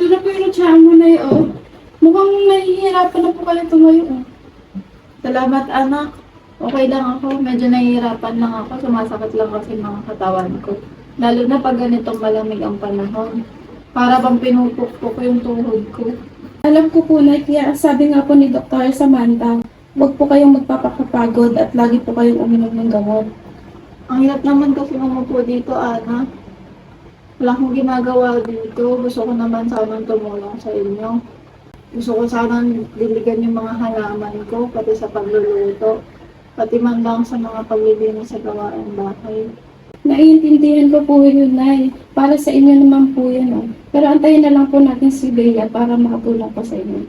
na po yung lutsaan mo na yun. Mukhang nahihirapan na po kayo tumayo. Salamat anak. Okay lang ako. Medyo nahihirapan lang ako. Sumasakit lang kasi mga katawan ko. Lalo na pag ganitong malamig ang panahon. Para bang pinupukpok ko yung tuhod ko. Alam ko po na kaya sabi nga po ni Dr. Samantha, huwag po kayong magpapakapagod at lagi po kayong uminom ng gamot. Ang hirap naman kasi umupo dito, anak. Wala akong ginagawa dito. Gusto ko naman sanang tumulong sa inyo. Gusto ko sanang diligan yung mga halaman ko, pati sa pagluluto. Pati man lang sa mga paglilinis sa gawaing bahay. Naiintindihan ko po yun, Nay. Para sa inyo naman po yun, oh. Pero antayin na lang po natin si Bea para makatulong po sa inyo.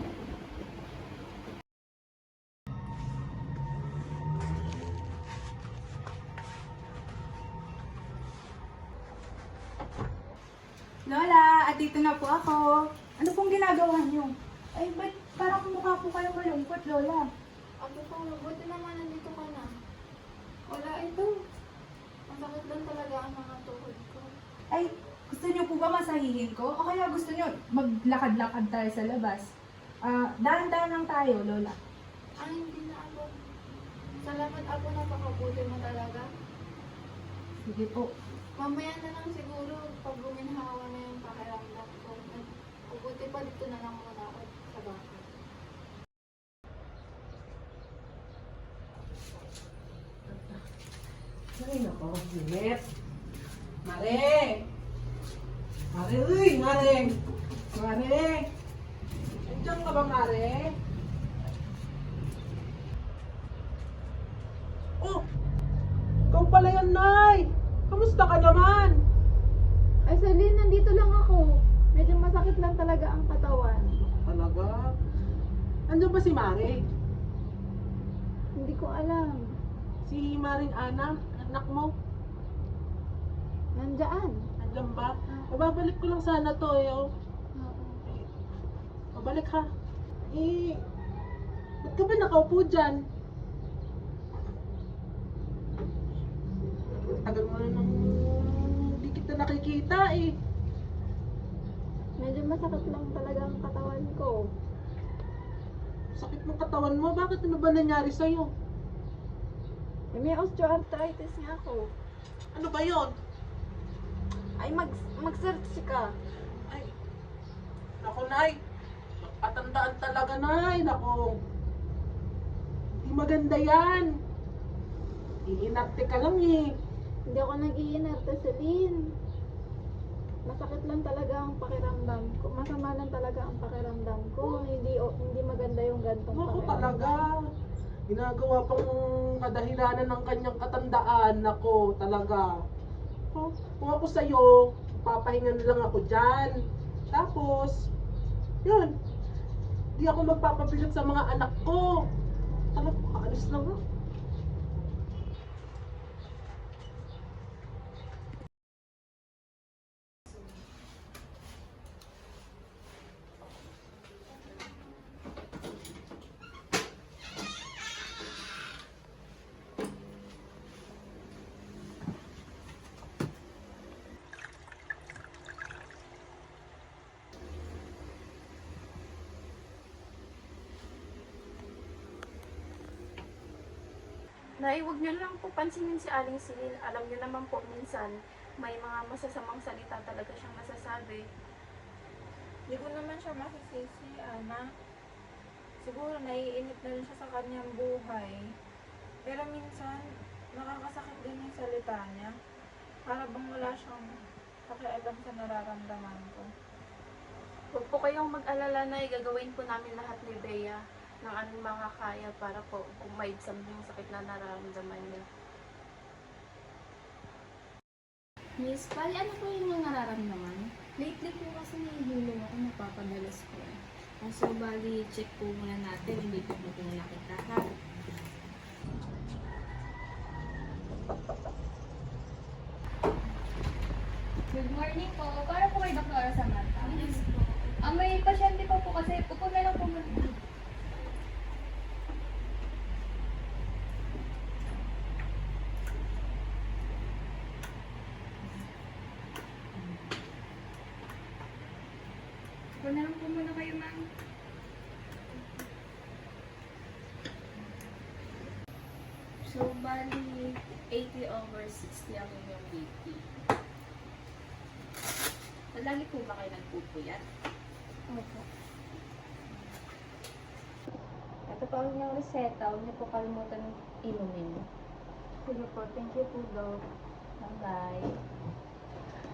Lola, at dito na po ako. Ano pong ginagawa niyo? Ay, ba't parang mukha po kayo malungkot, Lola? Ate ko, buti naman nandito ka na. Wala ito. Masakit lang talaga ang mga tuhod ko. Ay, gusto niyo po ba masahihin ko? O kaya gusto niyo maglakad-lakad tayo sa labas? Dahan-dahan lang tayo, Lola. Ay, hindi na ako. Salamat ako, napakabuti mo talaga. Sige po. Mamaya na lang siguro pag guminhawa na yung pakiramdam ko. Mabuti pa dito na lang muna ako sa bahay. Ay, nako, Jeanette. Mare! Mare, uy, Mare! Mare! Andiyan ka ba, Mare? Oh! Ikaw pala yan, Nay! Kamusta ka naman? Ay, Celine, nandito lang ako. Medyo masakit lang talaga ang katawan. Talaga? Andiyan ba si Mare? Hindi ko alam. Si Maring Ana, anak mo? Nandyan. Andiyan ba? Mababalik ko lang sana to, eh, oh. Oo. Mabalik ha. Eh, ba't ka ba nakaupo dyan? Tagal mo na nang hindi kita nakikita eh. Medyo masakit lang talaga ang katawan ko. Sakit ng katawan mo, bakit ano ba nangyari sa'yo? Eh, may osteoarthritis nga ako. Ano ba yon? Ay, mag-search ka. Ay, naku Nay, patandaan talaga Nay, naku. Hindi maganda yan. Iinarte ka lang eh. Hindi ako nag-iinarte, Celine. Masakit lang talaga ang pakiramdam ko. Masama lang talaga ang pakiramdam ko. Hindi maganda yung gantong Naku pakiramdam. talaga. Ginagawa pang kadahilanan ng kanyang katandaan. Nako, talaga. Oh, kung ako sa'yo, papahinga na lang ako dyan. Tapos, yun. Di ako magpapabigat sa mga anak ko. Talaga, kaalis lang ha. Nay, huwag niyo lang po pansinin si Aling Silin. Alam niyo naman po minsan, may mga masasamang salita talaga siyang nasasabi. Hindi ko naman siya masisisi, Ana. Siguro naiinip na rin siya sa kanyang buhay. Pero minsan, nakakasakit din yung salita niya. Para bang wala siyang pakialam sa nararamdaman ko. Huwag po kayong mag-alala na gagawin po namin lahat ni Bea ng aming makakaya para po umaibsan yung sakit na nararamdaman niya. Miss, pali ano po yung mga nararamdaman? Lately po kasi nahihilo ako, napapadalas ko. So, bali, check po muna natin, hindi po po muna kita, ha? Good morning po. Para po kay Dr. Samantha. Yes po. May pasyente pa po kasi. Upo na lang po muna. Upo na lang po muna kayo, ma'am. So, bali, 80/60 ang inyong BP. Lagi po ba kayo nagpupuyat? Opo. Ito po ang inyong reseta. Huwag niyo po kalimutan inumin. Sige po, thank you po, Doc. Bye-bye.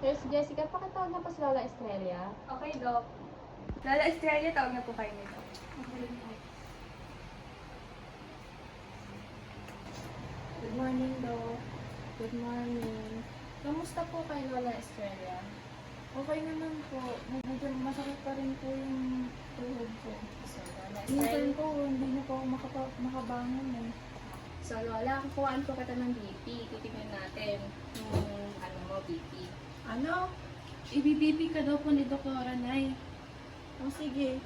Yes, Jessica, pakitawag na po si Lola Estrella. Okay, Doc. Lola Estrella, tawag na po kayo nito. Good morning, Doc. Good morning. Kamusta po kay Lola Estrella? Okay naman po. Medyo masakit pa rin po yung tuhod ko. So, Lola Minsan Estrella. po, hindi na po ako makabangon eh. So, Lola, kukuhaan po kita ng BP. Titignan natin yung BP. Ano? Ibibibi ka daw po ni Doktora Nay. O sige.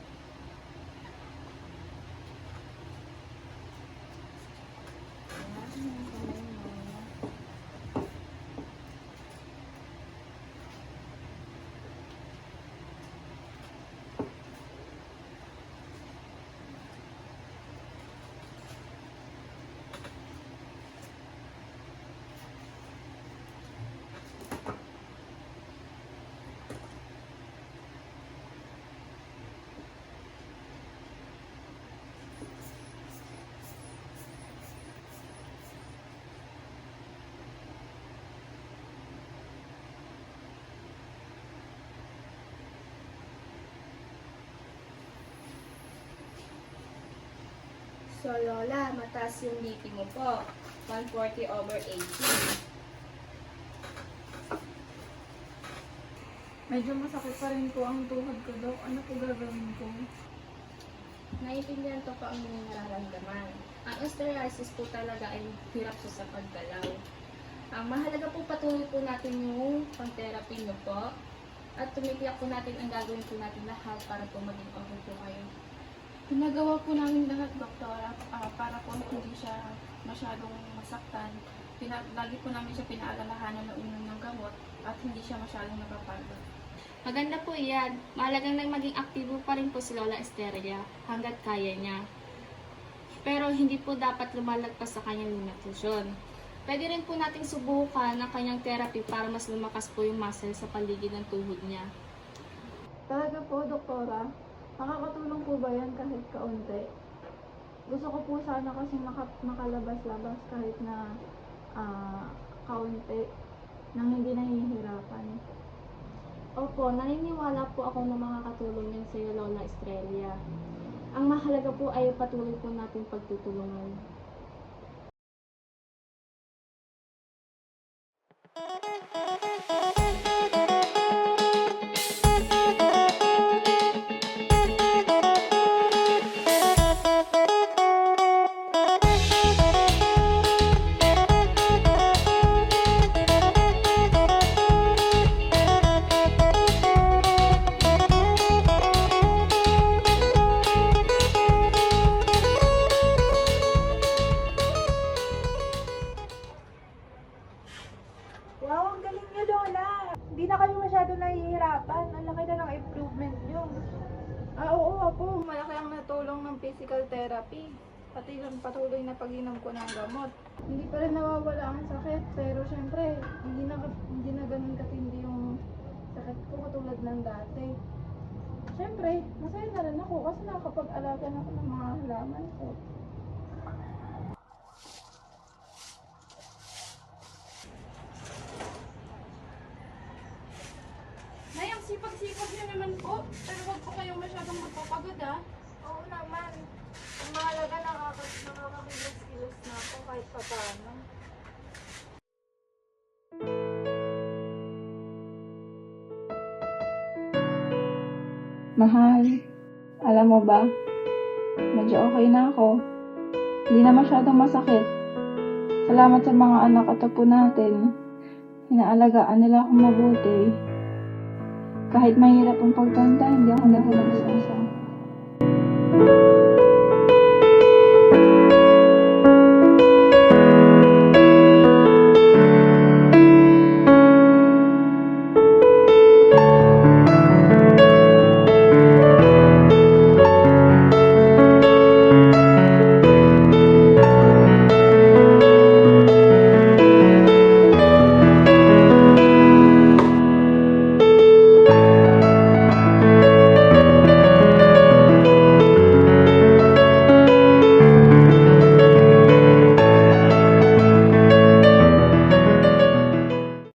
So, Lola, mataas yung BP mo po. 140/80. Medyo masakit pa rin po ang tuhod ko, Doc. Ano po gagawin ko? Naiintindihan ko po ang inyong nararamdaman. Ang osteoarthritis po talaga ay hirap siya sa paggalaw. Ang mahalaga po patuloy po natin yung pang-therapy nyo po. At tumipiyak po natin ang gagawin po natin lahat para po maging okay po kayo. Pinagawa po namin lahat, Doktora, para po hindi siya masyadong masaktan. Lagi po namin siya pinaalalahanan na uminom ng gamot at hindi siya masyadong napapagod. Maganda po yan. Mahalagang nang maging aktibo pa rin po si Lola Estrella hanggat kaya niya. Pero hindi po dapat lumalagpas sa kanyang limitasyon. Pwede rin po nating subukan ang kanyang therapy para mas lumakas po yung muscle sa paligid ng tuhod niya. Talaga po, Doktora? Makakatulong po ba yan kahit kaunti? Gusto ko po sana kasi makalabas-labas kahit na kaunti nang hindi nahihirapan. Opo, naniniwala po ako na makakatulong yan sa iyo, Lola Estrella. Ang mahalaga po ay patuloy po natin pagtutulungan. Wow, ang galing niyo, Lola! Hindi na kayo masyado nahihirapan. Ang laki na ng improvement niyo. Oo po. Malaki ang natulong ng physical therapy. Pati yung patuloy na pag-inom ko ng gamot. Hindi pa rin nawawala ang sakit, pero syempre, hindi na ganun katindi yung sakit ko katulad ng dati. Syempre, masaya na rin ako kasi nakakapag-alaga na ako ng mga halaman ko. Nay, ang sipag-sipag niyo naman po. Pero huwag po kayong masyadong magpapagod, ah. Oo naman. Ang mahalaga nakakakilos-kilos na ako kahit pa paano. Mahal, alam mo ba, medyo okay na ako. Hindi na masyadong masakit. Salamat sa mga anak at apo natin. Inaalagaan nila akong mabuti. Kahit mahirap ang pagtanda, hindi ako nag-uusasa.